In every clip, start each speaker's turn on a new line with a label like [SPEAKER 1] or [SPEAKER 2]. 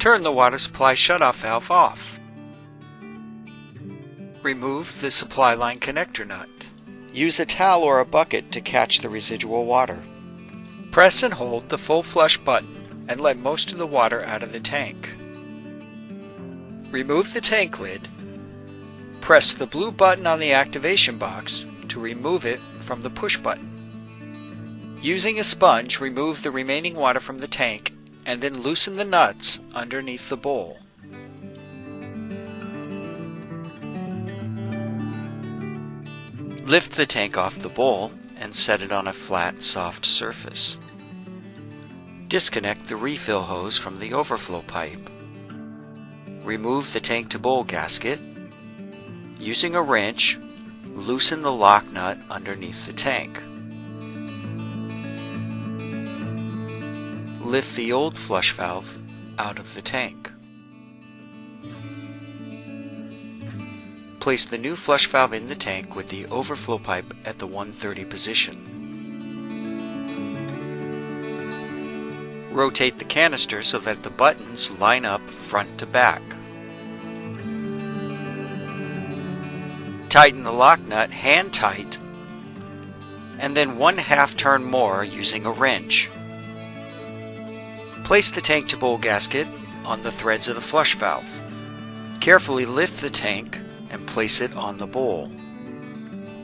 [SPEAKER 1] Turn the water supply shutoff valve off. Remove the supply line connector nut. Use a towel or a bucket to catch the residual water. Press and hold the full flush button and let most of the water out of the tank. Remove the tank lid. Press the blue button on the activation box to remove it from the push button. Using a sponge, remove the remaining water from the tank and then loosen the nuts underneath the bowl. Lift the tank off the bowl and set it on a flat, soft surface. Disconnect the refill hose from the overflow pipe. Remove the tank to bowl gasket. Using a wrench, loosen the lock nut underneath the tank. Lift the old flush valve out of the tank. Place the new flush valve in the tank with the overflow pipe at the 130 position. Rotate the canister so that the buttons line up front to back. Tighten the lock nut hand tight and then 1/2 turn more using a wrench. Place the tank to bowl gasket on the threads of the flush valve. Carefully lift the tank and place it on the bowl.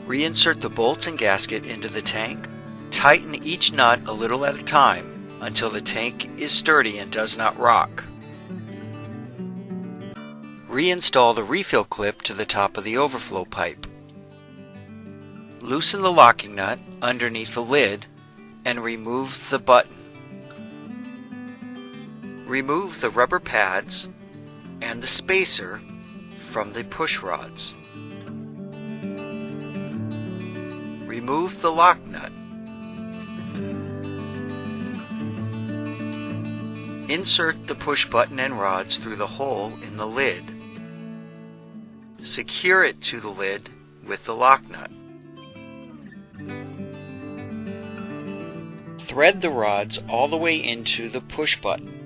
[SPEAKER 1] Reinsert the bolts and gasket into the tank. Tighten each nut a little at a time until the tank is sturdy and does not rock. Reinstall the refill clip to the top of the overflow pipe. Loosen the locking nut underneath the lid and remove the button. Remove the rubber pads and the spacer from the push rods. Remove the lock nut. Insert the push button and rods through the hole in the lid. Secure it to the lid with the lock nut. Thread the rods all the way into the push button.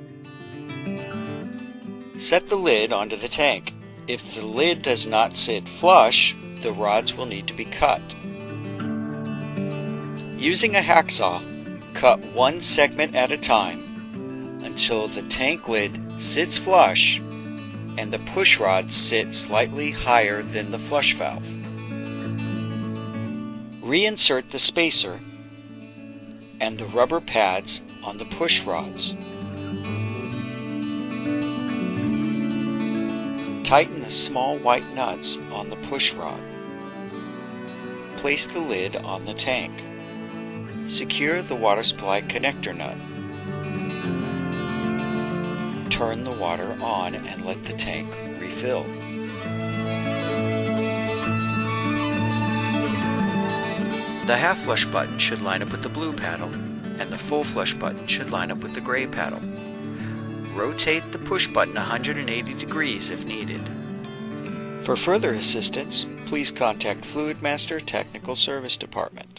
[SPEAKER 1] Set the lid onto the tank. If the lid does not sit flush, the rods will need to be cut. Using a hacksaw, cut one segment at a time until the tank lid sits flush and the push rods sit slightly higher than the flush valve. Reinsert the spacer and the rubber pads on the push rods. Tighten the small white nuts on the push rod. Place the lid on the tank. Secure the water supply connector nut. Turn the water on and let the tank refill. The half flush button should line up with the blue paddle, and the full flush button should line up with the gray paddle. Rotate the push button 180 degrees if needed. For further assistance, please contact Fluidmaster Technical Service Department.